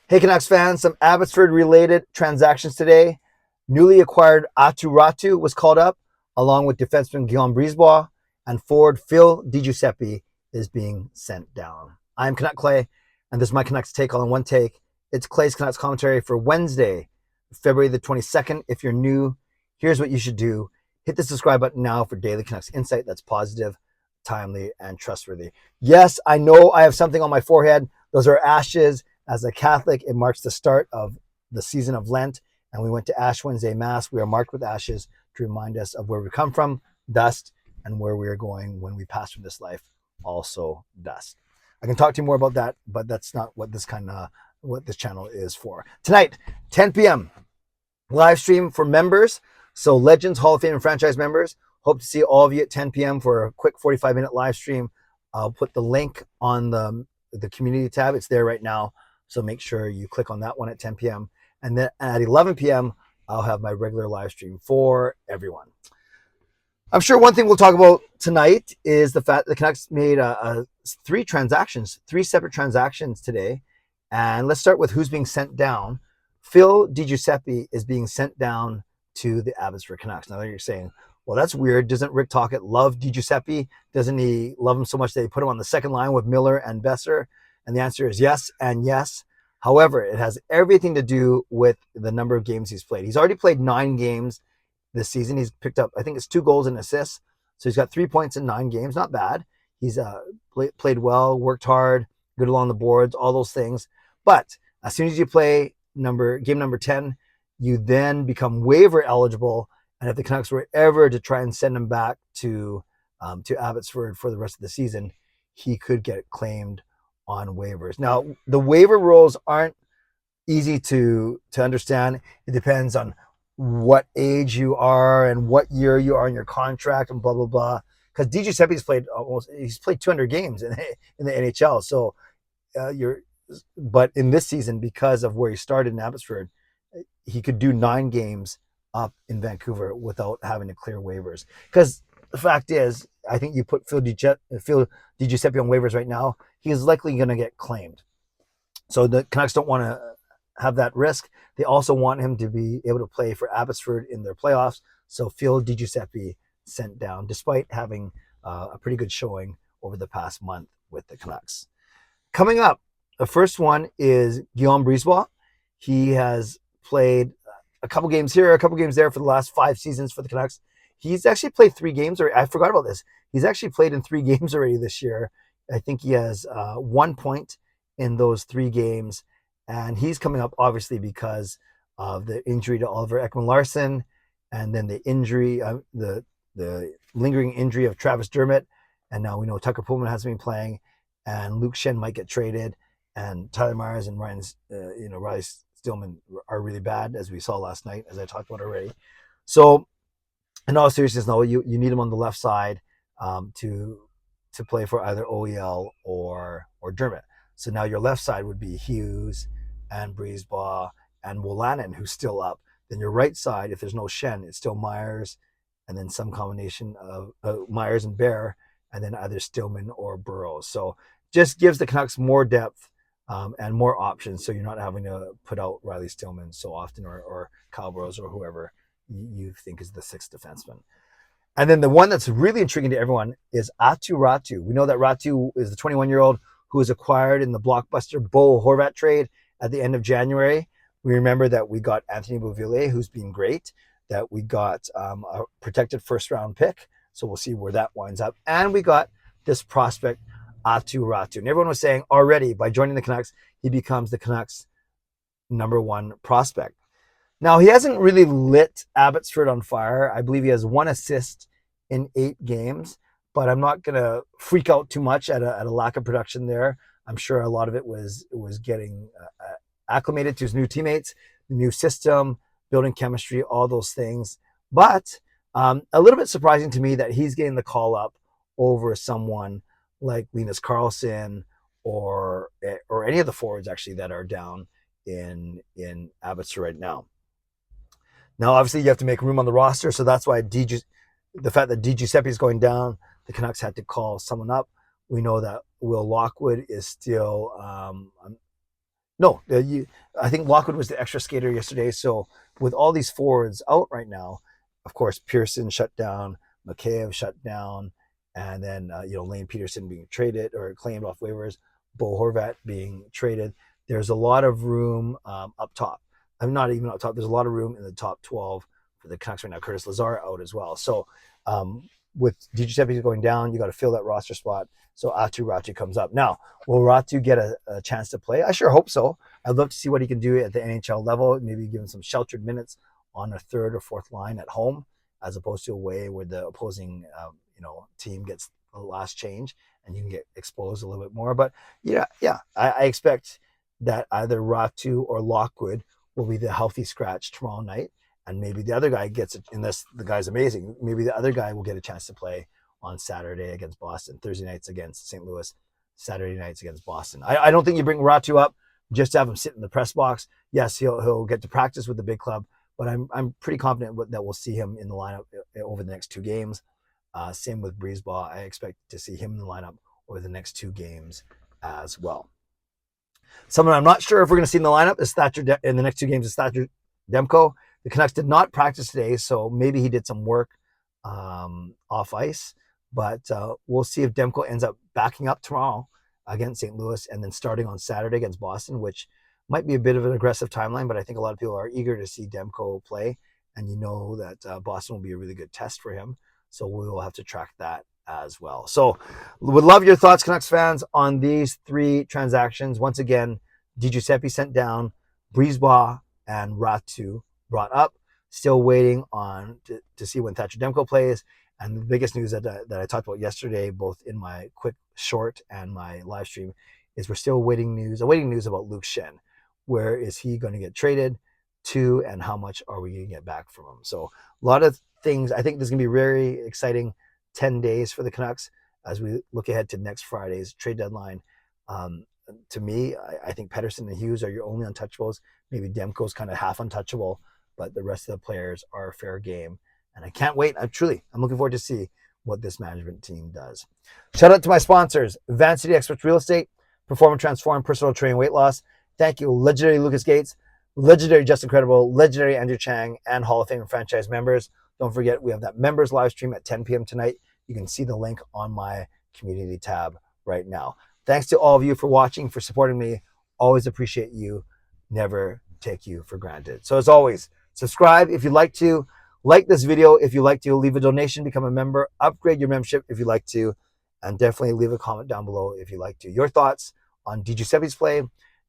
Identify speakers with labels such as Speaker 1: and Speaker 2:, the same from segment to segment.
Speaker 1: Hey Canucks fans, some Abbotsford related transactions today. Newly acquired Aatu Raty was called up, along with defenseman Guillaume Brisebois, and forward Phil Di Giuseppe is being sent down. I'm Canuck Clay, and this is my Canucks take all in one take. It's Clay's Canucks commentary for Wednesday, February the 22nd. If you're new, here's what you should do. Hit the subscribe button now for daily Canucks insight that's positive, timely, and trustworthy. Yes, I know I have something on my forehead. Those are ashes. As a Catholic, it marks the start of the season of Lent, and we went to Ash Wednesday Mass. We are marked with ashes to remind us of where we come from, dust, and where we are going when we pass from this life, also dust. I can talk to you more about that, but that's not what this channel is for. Tonight, 10 p.m. live stream for members. So Legends, Hall of Fame, and franchise members. Hope to see all of you at 10 p.m. for a quick 45-minute live stream. I'll put the link on the community tab. It's there right now. So make sure you click on that one at 10 p.m. And then at 11 p.m., I'll have my regular live stream for everyone. I'm sure one thing we'll talk about tonight is the fact that the Canucks made three separate transactions today. And let's start with who's being sent down. Phil Di Giuseppe is being sent down to the Abbotsford Canucks. Now you're saying, well, that's weird. Doesn't Rick Tocchet love Di Giuseppe? Doesn't he love him so much that he put him on the second line with Miller and Besser? And the answer is yes and yes. However, it has everything to do with the number of games he's played. He's already played 9 games this season. He's picked up, I think it's 2 goals and assists. So he's got 3 points in 9 games. Not bad. He's played well, worked hard, good along the boards, all those things. But as soon as you play game number 10, you then become waiver eligible. And if the Canucks were ever to try and send him back to Abbotsford for the rest of the season, he could get claimed on waivers. Now, the waiver rules aren't easy to understand. It depends on what age you are and what year you are in your contract and blah, blah, blah. Because Di Giuseppe's played 200 games in the NHL. So but in this season, because of where he started in Abbotsford, he could do 9 games up in Vancouver without having to clear waivers. Because the fact is, I think you put Phil Di Giuseppe on waivers right now, he is likely going to get claimed. So the Canucks don't want to have that risk. They also want him to be able to play for Abbotsford in their playoffs. So Phil Di Giuseppe sent down, despite having a pretty good showing over the past month with the Canucks. Coming up, the first one is Guillaume Brisebois. He has played a couple games here, a couple games there for the last 5 seasons for the Canucks. He's actually played 3 games already. I forgot about this. He's actually played in 3 games already this year. I think he has 1 point in those 3 games. And he's coming up, obviously, because of the injury to Oliver Ekman-Larsson, and then the injury, the lingering injury of Travis Dermott. And now we know Tucker Pullman hasn't been playing, and Luke Shen might get traded, and Tyler Myers and Riley Stillman are really bad, as we saw last night, as I talked about already. So, in all seriousness, no, you need him on the left side to play for either OEL or Dermott. So now your left side would be Hughes and Brisebois and Bovenlander, who's still up. Then your right side, if there's no Shen, it's still Myers, and then some combination of Myers and Bear, and then either Stillman or Burrows. So just gives the Canucks more depth and more options, so you're not having to put out Riley Stillman so often, or Kyle Burrows, or whoever you think is the 6th defenseman. And then the one that's really intriguing to everyone is Aatu Raty. We know that Raty is the 21-year-old who was acquired in the blockbuster Bo Horvat trade at the end of January. We remember that we got Anthony Beauvillier, who's been great, that we got a protected first-round pick, so we'll see where that winds up. And we got this prospect, Aatu Raty. And everyone was saying already, by joining the Canucks, he becomes the Canucks' #1 prospect. Now, he hasn't really lit Abbotsford on fire. I believe he has 1 assist in 8 games, but I'm not going to freak out too much at a lack of production there. I'm sure a lot of it was getting acclimated to his new teammates, the new system, building chemistry, all those things. But a little bit surprising to me that he's getting the call up over someone like Linus Karlsson or any of the forwards, actually, that are down in Abbotsford right now. Now, obviously, you have to make room on the roster, so that's why the fact that Di Giuseppe is going down, the Canucks had to call someone up. We know that Will Lockwood is still No, I think Lockwood was the extra skater yesterday. So with all these forwards out right now, of course, Pearson shut down, Mikheyev shut down, and then Lane Peterson being traded or claimed off waivers, Bo Horvat being traded. There's a lot of room up top. I'm not even up top. There's a lot of room in the top 12 for the Canucks right now. Curtis Lazar out as well. So with Di Giuseppe going down, you got to fill that roster spot. So Aatu Raty comes up. Now, will Raty get a chance to play? I sure hope so. I'd love to see what he can do at the NHL level, maybe give him some sheltered minutes on a third or fourth line at home, as opposed to away where the opposing team gets the last change and you can get exposed a little bit more. But I expect that either Raty or Lockwood will be the healthy scratch tomorrow night. And maybe the other guy gets it, unless the guy's amazing. Maybe the other guy will get a chance to play on Saturday against Boston, Thursday nights against St. Louis, Saturday nights against Boston. I don't think you bring Raty up just to have him sit in the press box. Yes, he'll get to practice with the big club, but I'm pretty confident that we'll see him in the lineup over the next 2 games. Same with Brisebois. I expect to see him in the lineup over the next 2 games as well. Someone I'm not sure if we're going to see in the lineup is in the next 2 games is Thatcher Demko. The Canucks did not practice today, so maybe he did some work off ice. But we'll see if Demko ends up backing up tomorrow against St. Louis and then starting on Saturday against Boston, which might be a bit of an aggressive timeline, but I think a lot of people are eager to see Demko play. And you know that Boston will be a really good test for him. So we will have to track that as well. So would love your thoughts, Canucks fans, on these 3 transactions. Once again, Di Giuseppe sent down, Brisebois and Raty brought up. Still waiting on to see when Thatcher Demko plays. And the biggest news that I talked about yesterday, both in my quick short and my live stream, is we're still awaiting news about Luke Schenn. Where is he going to get traded to, and how much are we going to get back from him? So a lot of things. I think there's going to be very exciting 10 days for the Canucks as we look ahead to next Friday's trade deadline. To me, I think Pettersson and Hughes are your only untouchables. Maybe Demko's kind of half untouchable, but the rest of the players are fair game. And I can't wait. I'm looking forward to see what this management team does. Shout out to my sponsors, Van City Experts Real Estate, Perform and Transform Personal Training Weight Loss. Thank you, legendary Lucas Gates, legendary Justin Credible, legendary Andrew Chang, and Hall of Fame franchise members. Don't forget, we have that members live stream at 10 p.m. tonight. You can see the link on my community tab right now. Thanks to all of you for watching, for supporting me. Always appreciate you. Never take you for granted. So as always, subscribe if you'd like to. Like this video if you like to, leave a donation, become a member, upgrade your membership if you like to, and definitely leave a comment down below if you like to. Your thoughts on Di Giuseppe's play,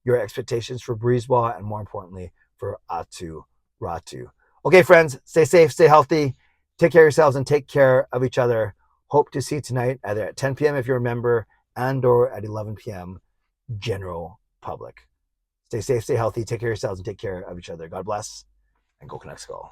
Speaker 1: your expectations for Brisebois, and more importantly, for Aatu Raty. Okay, friends, stay safe, stay healthy, take care of yourselves, and take care of each other. Hope to see you tonight, either at 10 p.m. if you're a member, and or at 11 p.m. general public. Stay safe, stay healthy, take care of yourselves, and take care of each other. God bless, and go Canucks go.